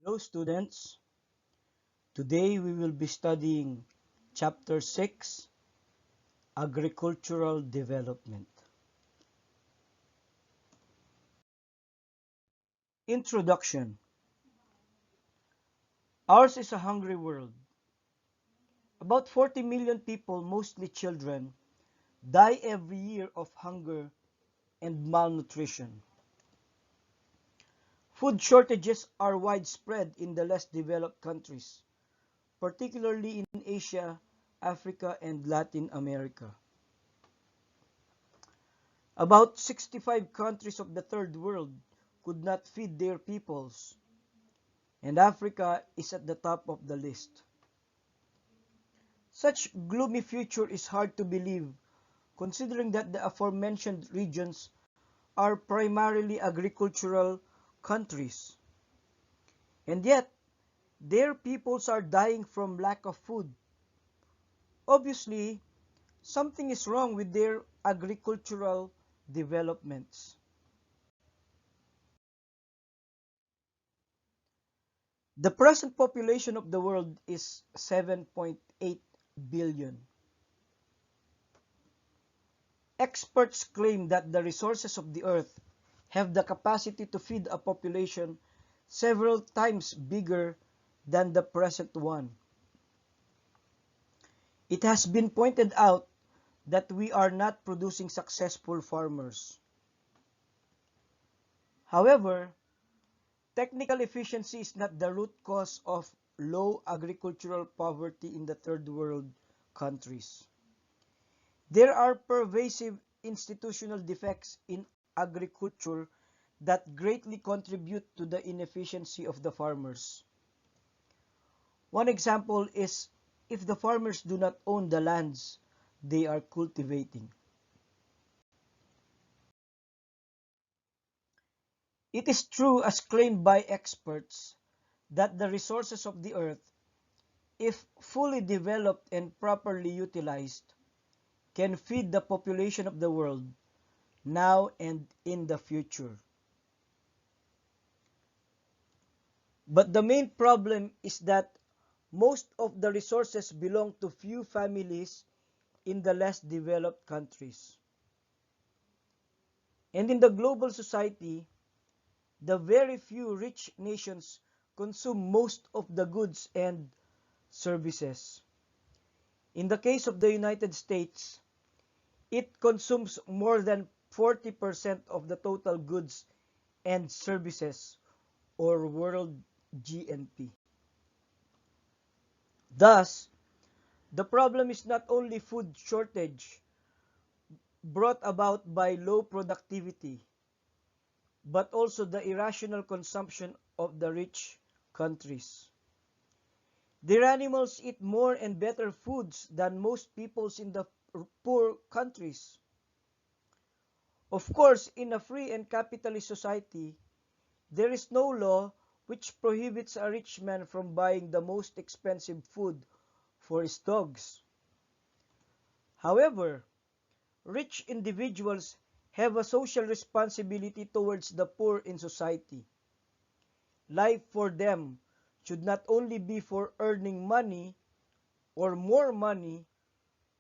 Hello students, today we will be studying Chapter 6, Agricultural Development. Introduction. Ours is a hungry world. About 40 million people, mostly children, die every year of hunger and malnutrition. Food shortages are widespread in the less developed countries, particularly in Asia, Africa, and Latin America. About 65 countries of the Third World could not feed their peoples, and Africa is at the top of the list. Such gloomy future is hard to believe, considering that the aforementioned regions are primarily agricultural countries, and yet their peoples are dying from lack of food. Obviously, something is wrong with their agricultural developments. The present population of the world is 7.8 billion. Experts claim that the resources of the earth have the capacity to feed a population several times bigger than the present one. It has been pointed out that we are not producing successful farmers. However, technical efficiency is not the root cause of low agricultural poverty in the third world countries. There are pervasive institutional defects in agriculture that greatly contribute to the inefficiency of the farmers. One example is if the farmers do not own the lands they are cultivating. It is true, as claimed by experts, that the resources of the earth, if fully developed and properly utilized, can feed the population of the world now and in the future. But the main problem is that most of the resources belong to few families in the less developed countries. And in the global society, the very few rich nations consume most of the goods and services. In the case of the United States, it consumes more than 40% of the total goods and services, or world GNP. Thus, the problem is not only food shortage brought about by low productivity, but also the irrational consumption of the rich countries. Their animals eat more and better foods than most peoples in the poor countries. Of course, in a free and capitalist society, there is no law which prohibits a rich man from buying the most expensive food for his dogs. However, rich individuals have a social responsibility towards the poor in society. Life for them should not only be for earning money or more money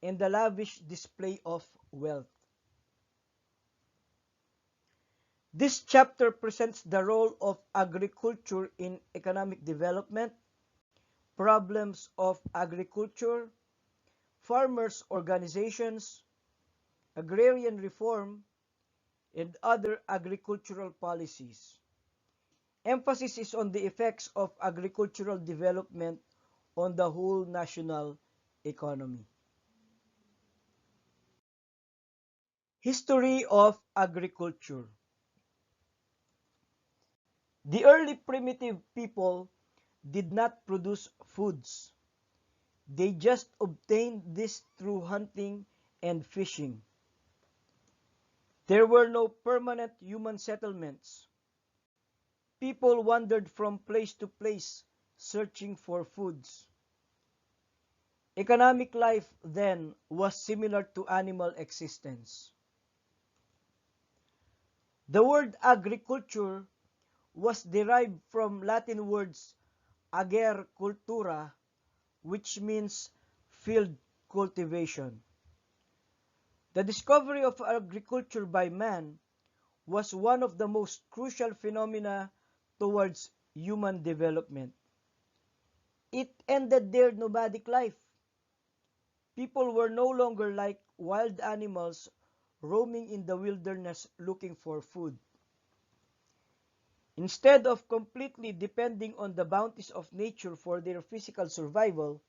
and the lavish display of wealth. This chapter presents the role of agriculture in economic development, problems of agriculture, farmers' organizations, agrarian reform, and other agricultural policies. Emphasis is on the effects of agricultural development on the whole national economy. History of agriculture. The early primitive people did not produce foods. They just obtained this through hunting and fishing. There were no permanent human settlements. People wandered from place to place searching for foods. Economic life then was similar to animal existence. The word agriculture was derived from Latin words ager cultura, which means field cultivation. The discovery of agriculture by man was one of the most crucial phenomena towards human development. It ended their nomadic life. People were no longer like wild animals roaming in the wilderness looking for food. Instead of completely depending on the bounties of nature for their physical survival,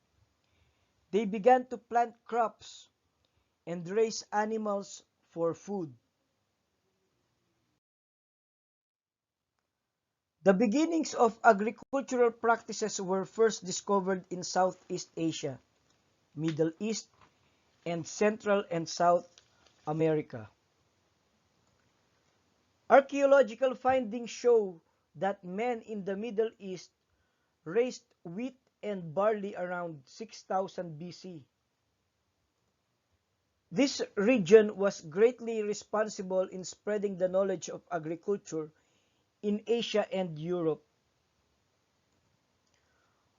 they began to plant crops and raise animals for food. The beginnings of agricultural practices were first discovered in Southeast Asia, Middle East, and Central and South America. Archaeological findings show that men in the Middle East raised wheat and barley around 6000 BC. This region was greatly responsible in spreading the knowledge of agriculture in Asia and Europe.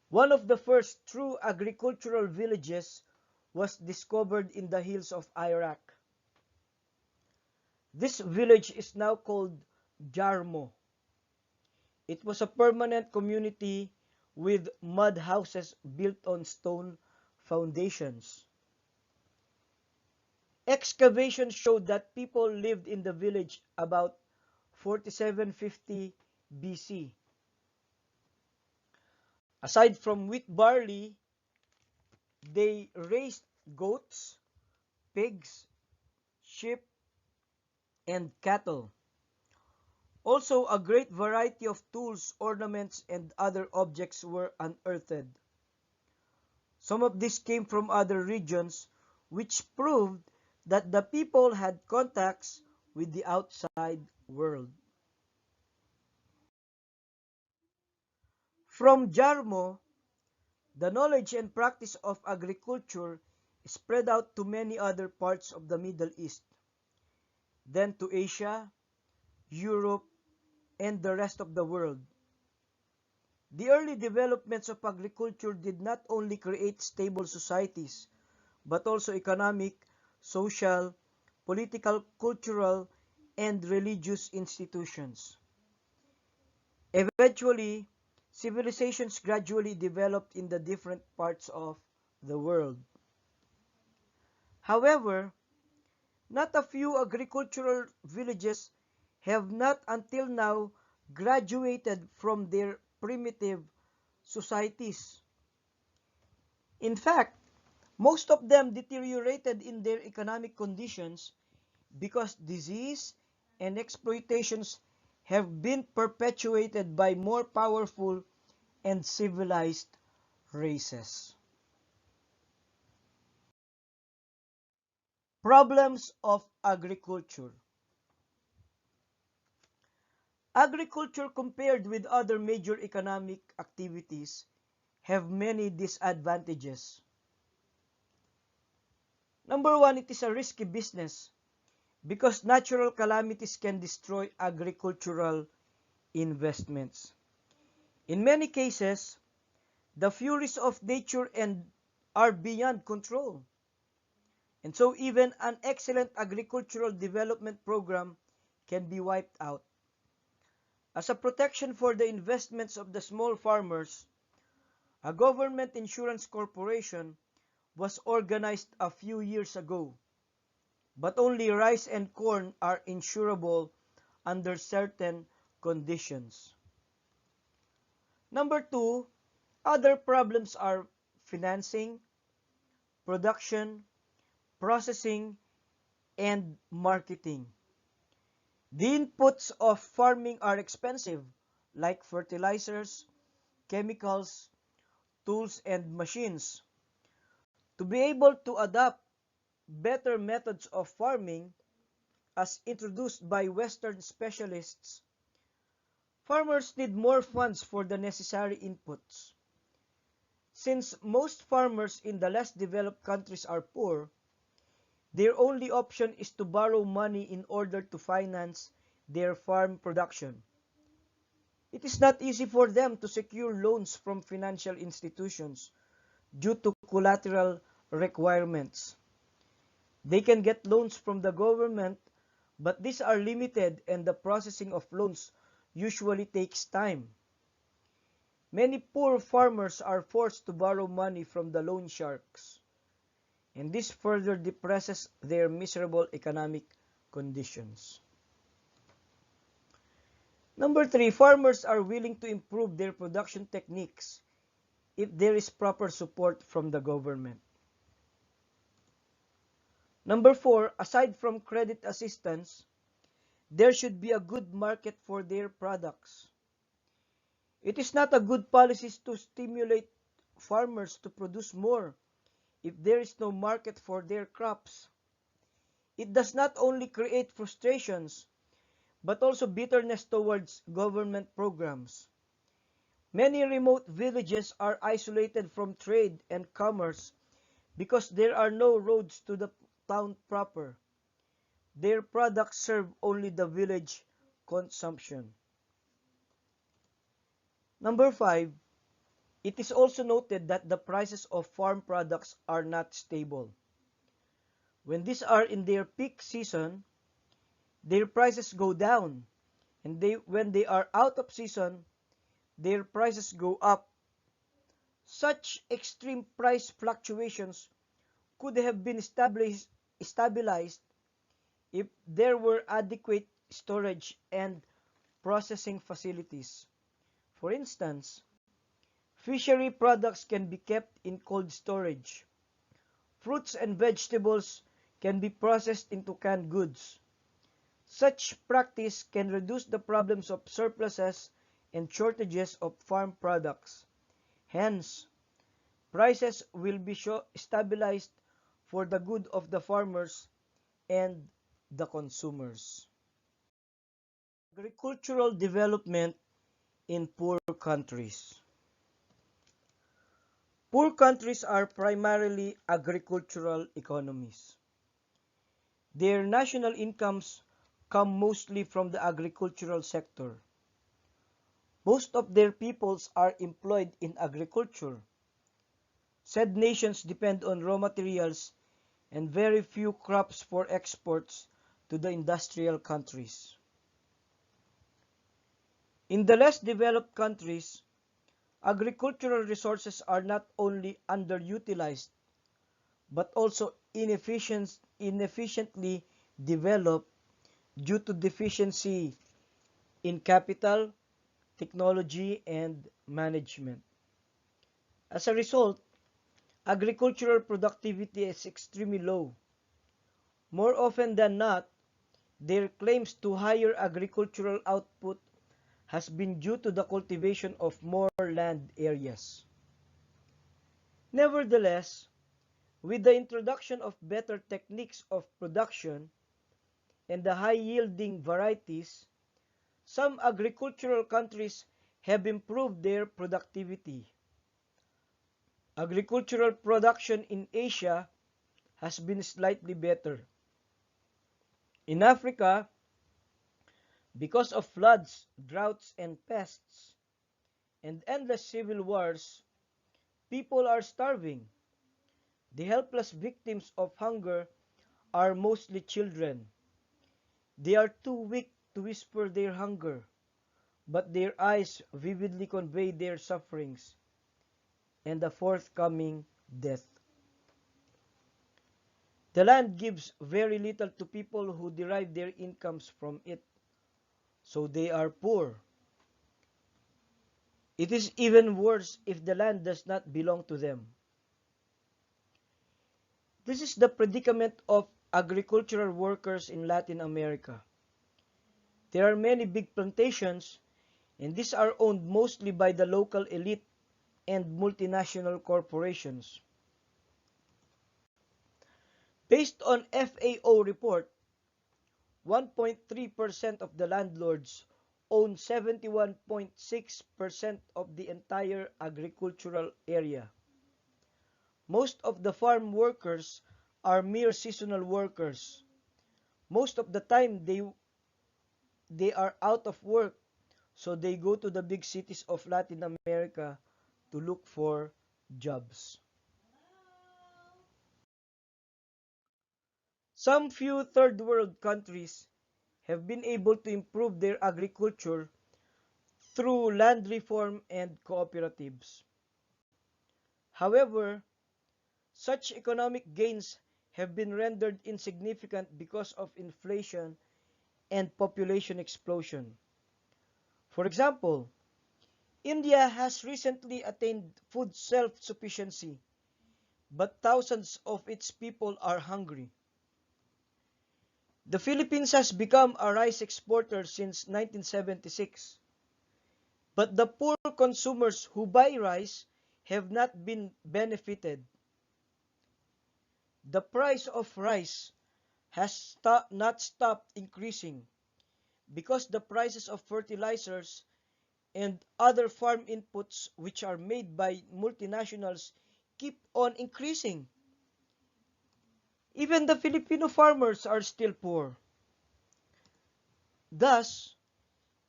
One of the first true agricultural villages was discovered in the hills of Iraq. This village is now called Jarmo. It was a permanent community with mud houses built on stone foundations. Excavations showed that people lived in the village about 4750 BC. Aside from wheat barley, they raised goats, pigs, sheep, and cattle. Also, a great variety of tools, ornaments, and other objects were unearthed. Some of these came from other regions, which proved that the people had contacts with the outside world. From Jarmo, the knowledge and practice of agriculture spread out to many other parts of the Middle East, then to Asia, Europe, and the rest of the world. The early developments of agriculture did not only create stable societies, but also economic, social, political, cultural, and religious institutions. Eventually, civilizations gradually developed in the different parts of the world. However, not a few agricultural villages have not until now graduated from their primitive societies. In fact, most of them deteriorated in their economic conditions because disease and exploitations have been perpetuated by more powerful and civilized races. Problems of agriculture. Agriculture, compared with other major economic activities, have many disadvantages. Number one, it is a risky business because natural calamities can destroy agricultural investments. In many cases, the furies of nature are beyond control. And so even an excellent agricultural development program can be wiped out. As a protection for the investments of the small farmers, a government insurance corporation was organized a few years ago, but only rice and corn are insurable under certain conditions. Number two, other problems are financing, production, processing, and marketing. The inputs of farming are expensive, like fertilizers, chemicals, tools, and machines. To be able to adopt better methods of farming, as introduced by Western specialists, farmers need more funds for the necessary inputs. Since most farmers in the less developed countries are poor, their only option is to borrow money in order to finance their farm production. It is not easy for them to secure loans from financial institutions due to collateral requirements. They can get loans from the government, but these are limited and the processing of loans usually takes time. Many poor farmers are forced to borrow money from the loan sharks, and this further depresses their miserable economic conditions. Number three, farmers are willing to improve their production techniques if there is proper support from the government. Number four, aside from credit assistance, there should be a good market for their products. It is not a good policy to stimulate farmers to produce more if there is no market for their crops. It does not only create frustrations, but also bitterness towards government programs. Many remote villages are isolated from trade and commerce because there are no roads to the town proper. Their products serve only the village consumption. Number five, it is also noted that the prices of farm products are not stable. When these are in their peak season, their prices go down, and when they are out of season, their prices go up. Such extreme price fluctuations could have been stabilized if there were adequate storage and processing facilities. For instance, fishery products can be kept in cold storage. Fruits and vegetables can be processed into canned goods. Such practice can reduce the problems of surpluses and shortages of farm products. Hence, prices will be stabilized for the good of the farmers and the consumers. Agricultural development in poor countries. Poor countries are primarily agricultural economies. Their national incomes come mostly from the agricultural sector. Most of their peoples are employed in agriculture. Said nations depend on raw materials and very few crops for exports to the industrial countries. In the less developed countries, agricultural resources are not only underutilized but also inefficiently developed due to deficiency in capital, technology, and management. As a result, agricultural productivity is extremely low. More often than not, their claims to higher agricultural output has been due to the cultivation of more land areas. Nevertheless, with the introduction of better techniques of production and the high-yielding varieties, some agricultural countries have improved their productivity. Agricultural production in Asia has been slightly better. In Africa, because of floods, droughts, and pests, and endless civil wars, people are starving. The helpless victims of hunger are mostly children. They are too weak to whisper their hunger, but their eyes vividly convey their sufferings and the forthcoming death. The land gives very little to people who derive their incomes from it, so they are poor. It is even worse if the land does not belong to them. This is the predicament of agricultural workers in Latin America. There are many big plantations, and these are owned mostly by the local elite and multinational corporations. Based on FAO report, 1.3% of the landlords own 71.6% of the entire agricultural area. Most of the farm workers are mere seasonal workers. Most of the time they are out of work so they go to the big cities of Latin America to look for jobs. Some few third world countries have been able to improve their agriculture through land reform and cooperatives. However, such economic gains have been rendered insignificant because of inflation and population explosion. For example, India has recently attained food self-sufficiency, but thousands of its people are hungry. The Philippines has become a rice exporter since 1976, but the poor consumers who buy rice have not been benefited. The price of rice has not stopped increasing because the prices of fertilizers and other farm inputs which are made by multinationals keep on increasing. Even the Filipino farmers are still poor. Thus,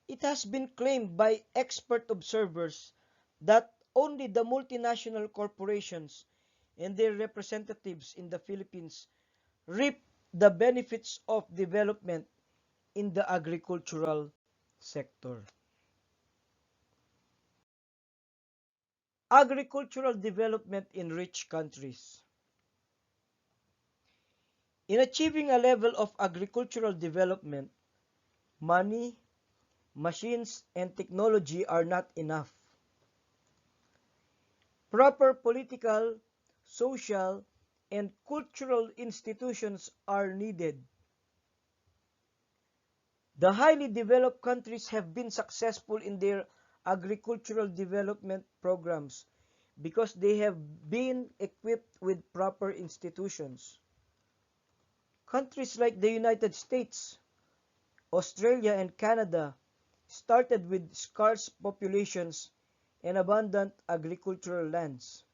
it has been claimed by expert observers that only the multinational corporations and their representatives in the Philippines reap the benefits of development in the agricultural sector. Agricultural development in rich countries. In achieving a level of agricultural development, money, machines, and technology are not enough. Proper political, social, and cultural institutions are needed. The highly developed countries have been successful in their agricultural development programs because they have been equipped with proper institutions. Countries like the United States, Australia, and Canada started with scarce populations and abundant agricultural lands.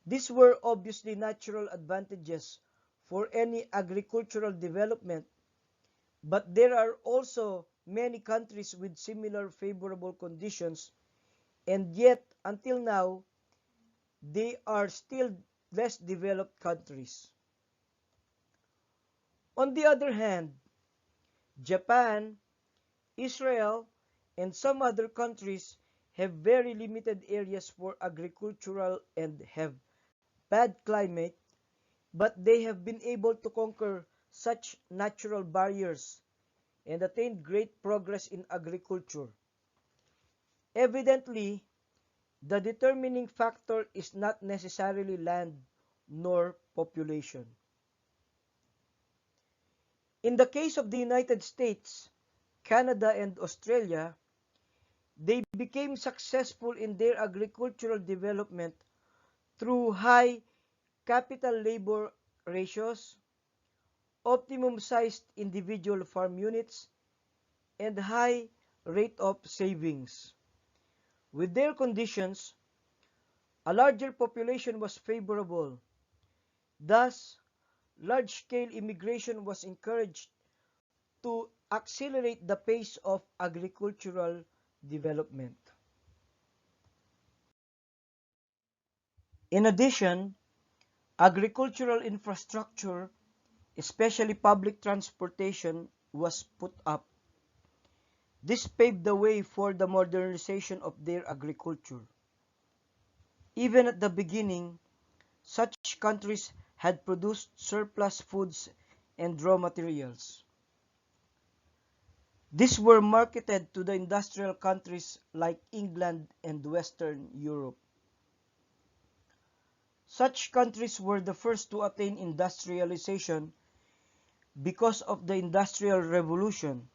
These were obviously natural advantages for any agricultural development, but there are also many countries with similar favorable conditions, and yet until now they are still less developed countries. On the other hand, Japan, Israel, and some other countries have very limited areas for agricultural and have bad climate, but they have been able to conquer such natural barriers and attain great progress in agriculture. Evidently, the determining factor is not necessarily land nor population. In the case of the United States, Canada, and Australia, they became successful in their agricultural development through high capital labor ratios, optimum sized individual farm units, and high rate of savings. With their conditions, a larger population was favorable. Thus, large-scale immigration was encouraged to accelerate the pace of agricultural development. In addition, agricultural infrastructure, especially public transportation, was put up. This paved the way for the modernization of their agriculture. Even at the beginning, such countries had produced surplus foods and raw materials. These were marketed to the industrial countries like England and Western Europe. Such countries were the first to attain industrialization because of the Industrial Revolution,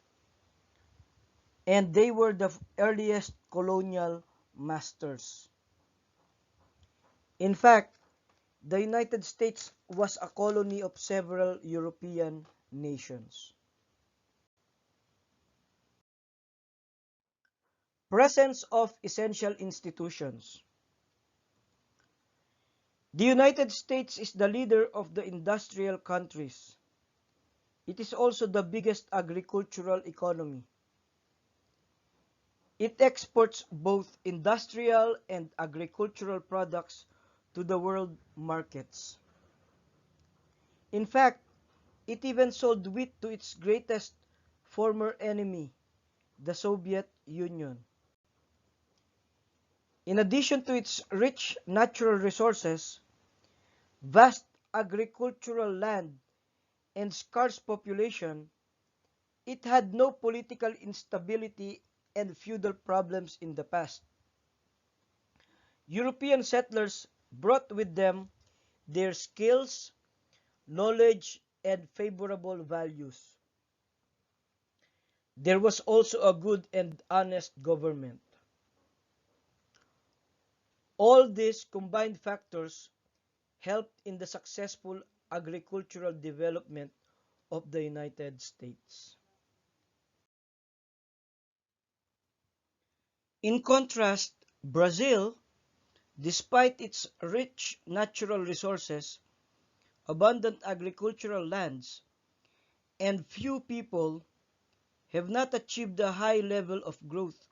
and they were the earliest colonial masters. In fact, the United States was a colony of several European nations. Presence of essential institutions. The United States is the leader of the industrial countries. It is also the biggest agricultural economy. It exports both industrial and agricultural products to the world markets. In fact, it even sold wheat to its greatest former enemy, the Soviet Union. In addition to its rich natural resources, vast agricultural land, and scarce population, it had no political instability and feudal problems in the past. European settlers brought with them their skills, knowledge, and favorable values. There was also a good and honest government. All these combined factors helped in the successful agricultural development of the United States. In contrast, Brazil, despite its rich natural resources, abundant agricultural lands, and few people, have not achieved a high level of growth.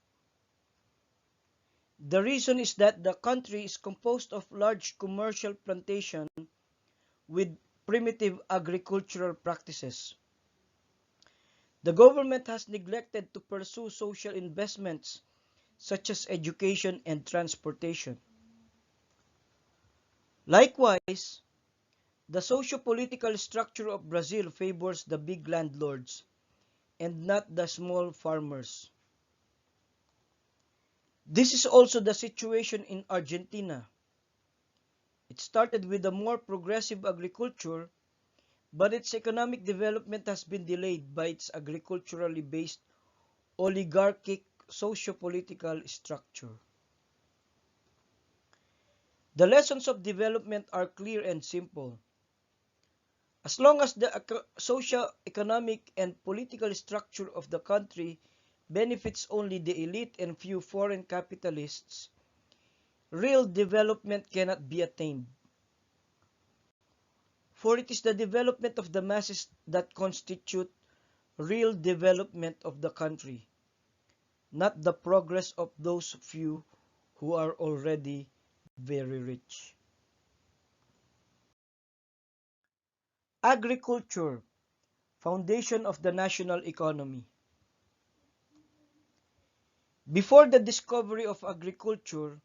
The reason is that the country is composed of large commercial plantations with primitive agricultural practices. The government has neglected to pursue social investments such as education and transportation. Likewise, the socio-political structure of Brazil favors the big landlords and not the small farmers. This is also the situation in Argentina. It started with a more progressive agriculture, but its economic development has been delayed by its agriculturally based oligarchic socio-political structure. The lessons of development are clear and simple. As long as the socio-economic and political structure of the country benefits only the elite and few foreign capitalists, real development cannot be attained. For it is the development of the masses that constitute real development of the country, not the progress of those few who are already very rich. Agriculture, foundation of the national economy. Before the discovery of agriculture,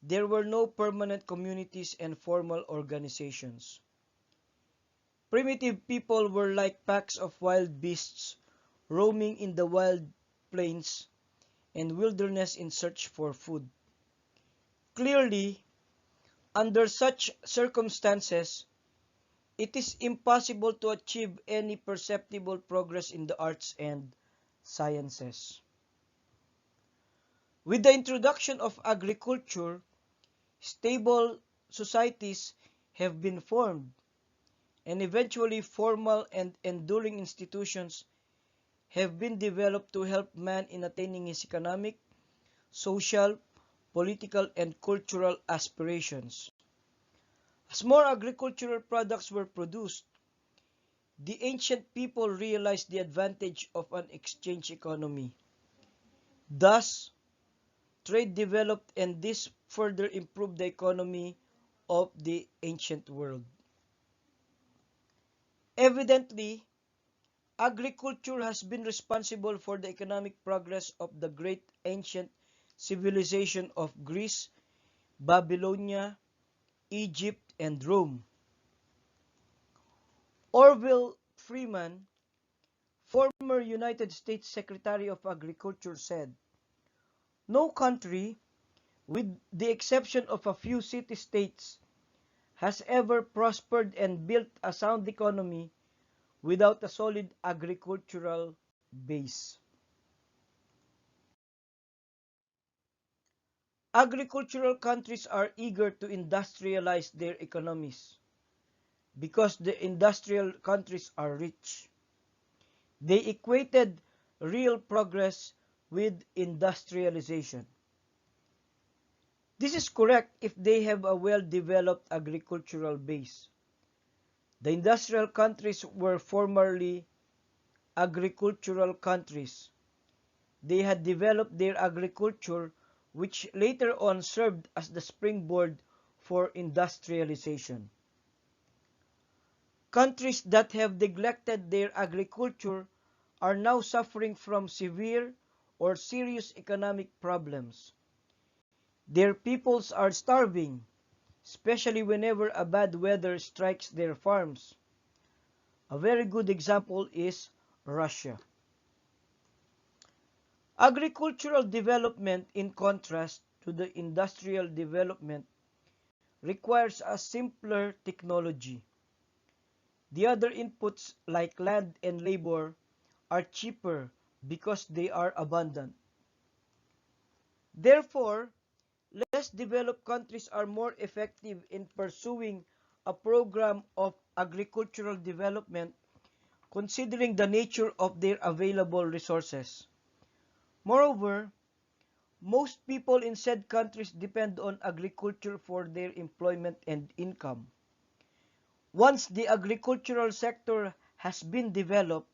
there were no permanent communities and formal organizations. Primitive people were like packs of wild beasts roaming in the wild plains and wilderness in search for food. Clearly, under such circumstances, it is impossible to achieve any perceptible progress in the arts and sciences. With the introduction of agriculture, stable societies have been formed, and eventually formal and enduring institutions have been developed to help man in attaining his economic, social, political, and cultural aspirations. As more agricultural products were produced, the ancient people realized the advantage of an exchange economy. Thus, trade developed, and this further improved the economy of the ancient world. Evidently, agriculture has been responsible for the economic progress of the great ancient civilization of Greece, Babylonia, Egypt, and Rome. Orville Freeman, former United States Secretary of Agriculture, said, "No country, with the exception of a few city-states, has ever prospered and built a sound economy without a solid agricultural base." Agricultural countries are eager to industrialize their economies because the industrial countries are rich. They equated real progress with industrialization. This is correct if they have a well-developed agricultural base. The industrial countries were formerly agricultural countries, they had developed their agriculture, which later on served as the springboard for industrialization. Countries that have neglected their agriculture are now suffering from severe or serious economic problems. Their peoples are starving, especially whenever a bad weather strikes their farms. A very good example is Russia. Agricultural development, in contrast to the industrial development, requires a simpler technology. The other inputs like land and labor are cheaper because they are abundant. Therefore, less developed countries are more effective in pursuing a program of agricultural development considering the nature of their available resources. Moreover, most people in said countries depend on agriculture for their employment and income. Once the agricultural sector has been developed,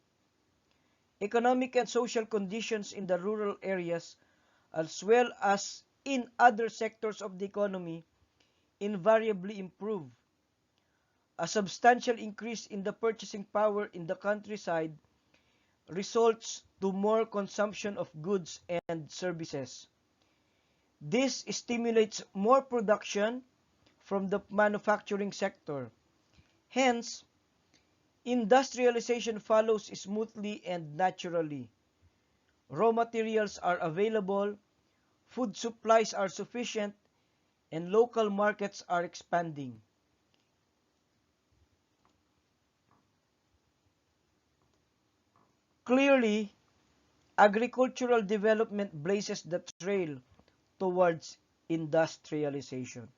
economic and social conditions in the rural areas, as well as in other sectors of the economy, invariably improve. A substantial increase in the purchasing power in the countryside results to more consumption of goods and services. This stimulates more production from the manufacturing sector. Hence, industrialization follows smoothly and naturally. Raw materials are available, food supplies are sufficient, and local markets are expanding. Clearly, agricultural development blazes the trail towards industrialization.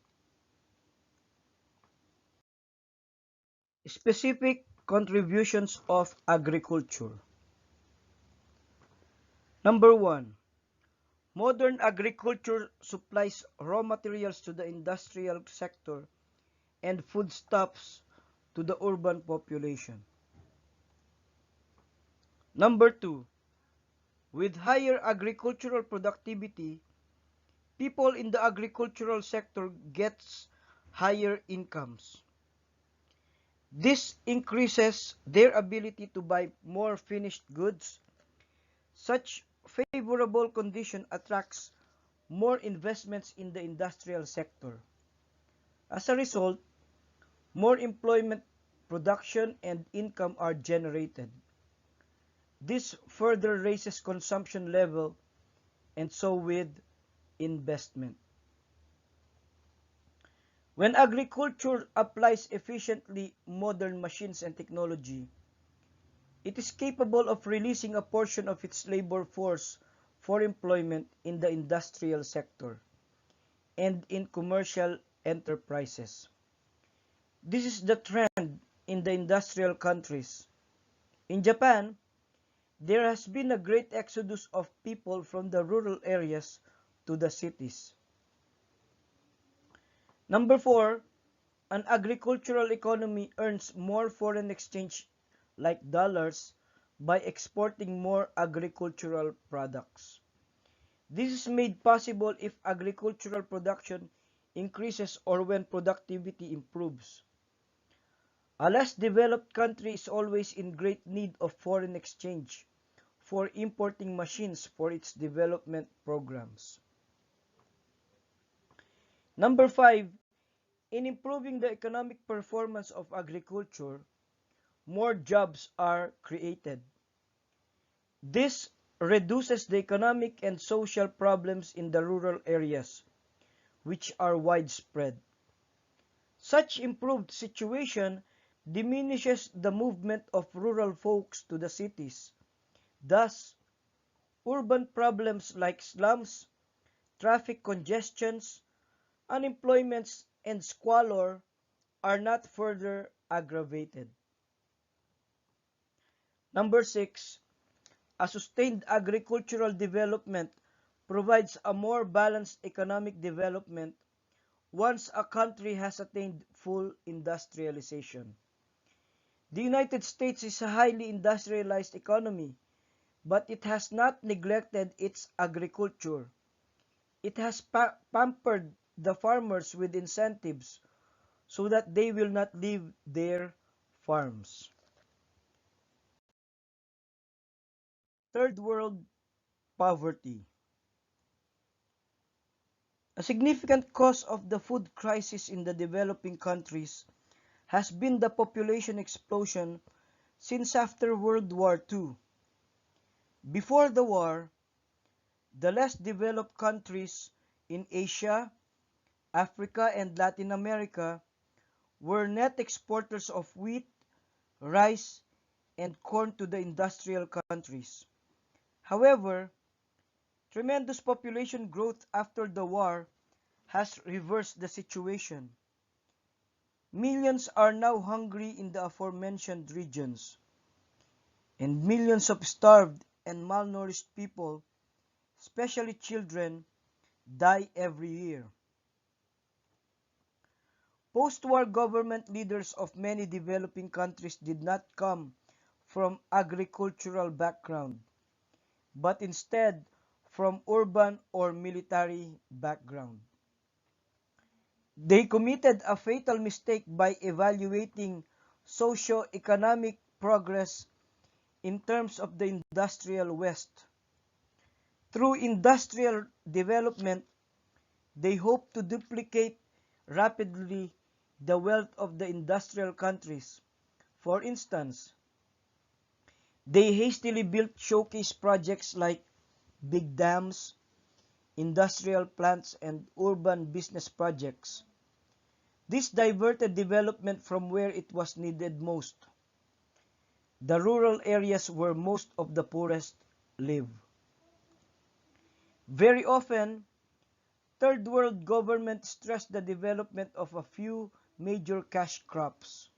Specific contributions of agriculture. Number 1. Modern agriculture supplies raw materials to the industrial sector and foodstuffs to the urban population. Number 2. With higher agricultural productivity, people in the agricultural sector gets higher incomes. This increases their ability to buy more finished goods. Such favorable condition attracts more investments in the industrial sector. As a result, more employment, production, and income are generated. This further raises consumption level and so with investment. When agriculture applies efficiently modern machines and technology, it is capable of releasing a portion of its labor force for employment in the industrial sector and in commercial enterprises. This is the trend in the industrial countries. In Japan, there has been a great exodus of people from the rural areas to the cities. Number 4, an agricultural economy earns more foreign exchange like dollars by exporting more agricultural products. This is made possible if agricultural production increases or when productivity improves. A less developed country is always in great need of foreign exchange for importing machines for its development programs. Number 5, in improving the economic performance of agriculture, more jobs are created. This reduces the economic and social problems in the rural areas, which are widespread. Such improved situation diminishes the movement of rural folks to the cities. Thus, urban problems like slums, traffic congestions, unemployment, and squalor are not further aggravated. Number 6, a sustained agricultural development provides a more balanced economic development once a country has attained full industrialization. The United States is a highly industrialized economy but it has not neglected its agriculture. It has pampered the farmers with incentives so that they will not leave their farms. Third world poverty. A significant cause of the food crisis in the developing countries has been the population explosion since after World War II. Before the war, the less developed countries in Asia, Africa, and Latin America were net exporters of wheat, rice, and corn to the industrial countries. However, tremendous population growth after the war has reversed the situation. Millions are now hungry in the aforementioned regions, and millions of starved and malnourished people, especially children, die every year. Post-war government leaders of many developing countries did not come from agricultural background, but instead from urban or military background. They committed a fatal mistake by evaluating socio-economic progress in terms of the industrial West. Through industrial development, they hope to duplicate rapidly the wealth of the industrial countries. For instance, they hastily built showcase projects like big dams, industrial plants, and urban business projects. This diverted development from where it was needed most, the rural areas where most of the poorest live. Very often, third world governments stress the development of a few major cash crops.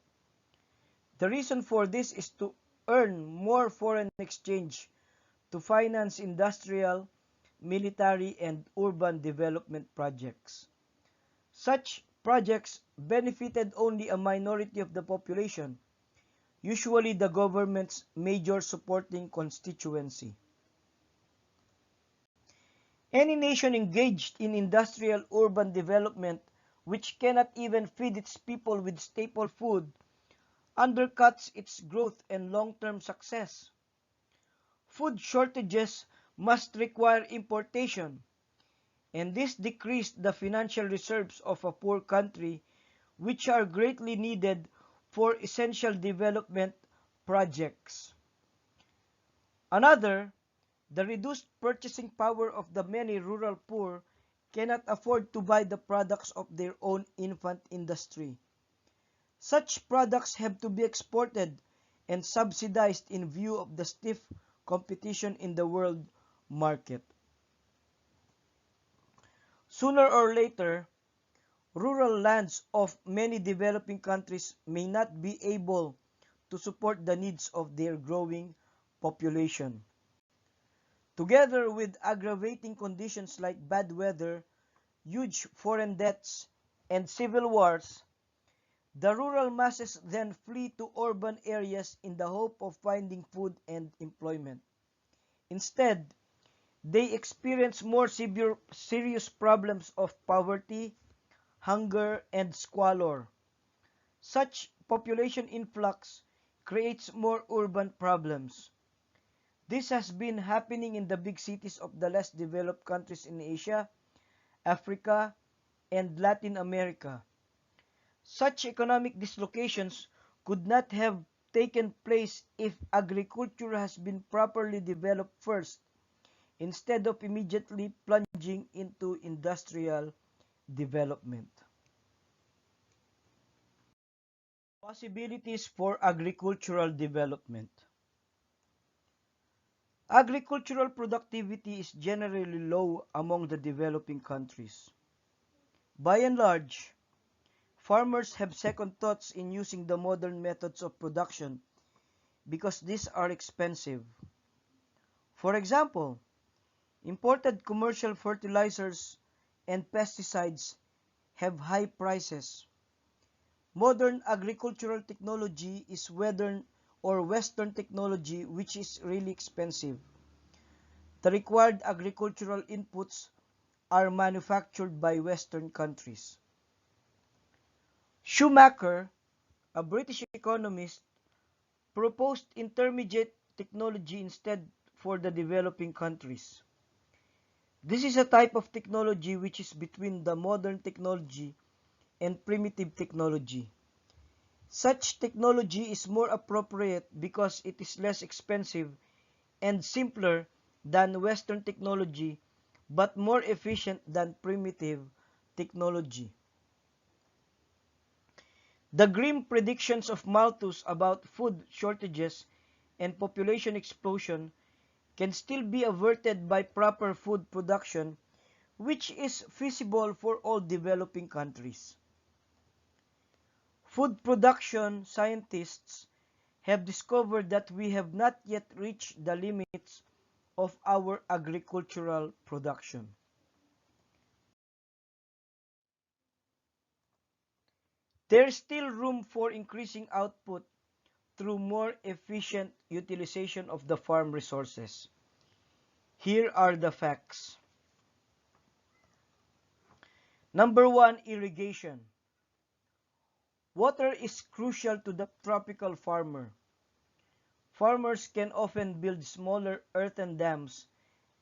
The reason for this is to earn more foreign exchange to finance industrial, military, and urban development projects. Such projects benefited only a minority of the population, usually the government's major supporting constituency. Any nation engaged in industrial urban development which cannot even feed its people with staple food undercuts its growth and long-term success. Food shortages must require importation, and this decreased the financial reserves of a poor country, which are greatly needed for essential development projects. Another, the reduced purchasing power of the many rural poor cannot afford to buy the products of their own infant industry. Such products have to be exported and subsidized in view of the stiff competition in the world market. Sooner or later, rural lands of many developing countries may not be able to support the needs of their growing population. Together with aggravating conditions like bad weather, huge foreign debts, and civil wars, the rural masses then flee to urban areas in the hope of finding food and employment. Instead, they experience more serious problems of poverty, hunger, and squalor. Such population influx creates more urban problems. This has been happening in the big cities of the less developed countries in Asia, Africa, and Latin America. Such economic dislocations could not have taken place if agriculture has been properly developed first, instead of immediately plunging into industrial development. Possibilities for agricultural development. Agricultural productivity is generally low among the developing countries. By and large, farmers have second thoughts in using the modern methods of production because these are expensive. For example, imported commercial fertilizers and pesticides have high prices. Modern agricultural technology is Western technology which is really expensive. the required agricultural inputs are manufactured by Western countries. Schumacher, a British economist, proposed intermediate technology instead for the developing countries. This is a type of technology which is between the modern technology and primitive technology. Such technology is more appropriate because it is less expensive and simpler than Western technology, but more efficient than primitive technology. The grim predictions of Malthus about food shortages and population explosion can still be averted by proper food production, which is feasible for all developing countries. Food production scientists have discovered that we have not yet reached the limits of our agricultural production. There is still room for increasing output through more efficient utilization of the farm resources. Here are the facts. Number 1, irrigation. Water is crucial to the tropical farmer. Farmers can often build smaller earthen dams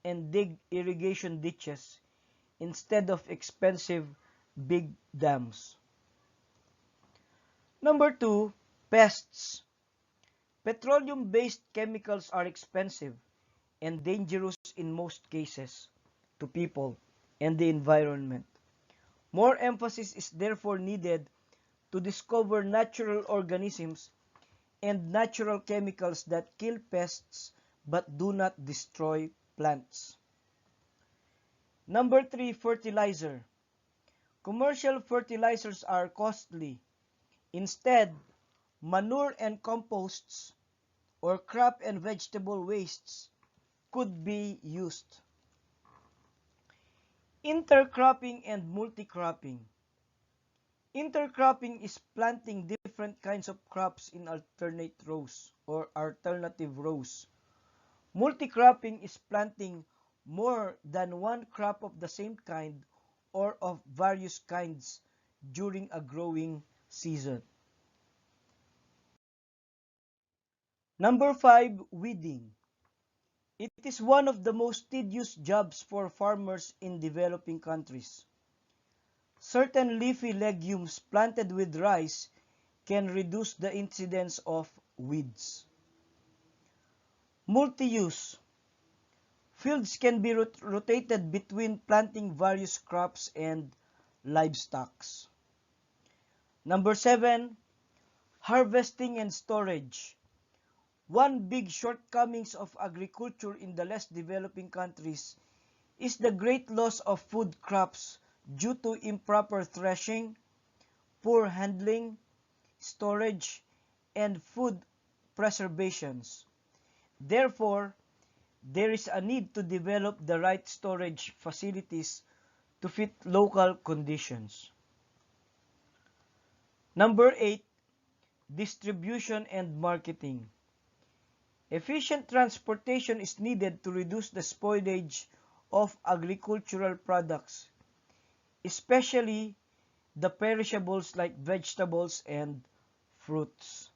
and dig irrigation ditches instead of expensive big dams. Number 2, pests. Petroleum-based chemicals are expensive and dangerous in most cases to people and the environment. More emphasis is therefore needed to discover natural organisms and natural chemicals that kill pests but do not destroy plants. Number 3, fertilizer. Commercial fertilizers are costly. Instead, manure and composts or crop and vegetable wastes could be used. Intercropping and multicropping. Intercropping is planting different kinds of crops in alternate rows or alternative rows. Multicropping is planting more than one crop of the same kind or of various kinds during a growing season. Number 5, weeding. It is one of the most tedious jobs for farmers in developing countries. Certain leafy legumes planted with rice can reduce the incidence of weeds. Multi-use. Fields can be rotated between planting various crops and livestock. Number 7, harvesting and storage. One big shortcomings of agriculture in the less developing countries is the great loss of food crops due to improper threshing, poor handling, storage, and food preservations. Therefore, there is a need to develop the right storage facilities to fit local conditions. Number 8, distribution and marketing. Efficient transportation is needed to reduce the spoilage of agricultural products, especially the perishables like vegetables and fruits.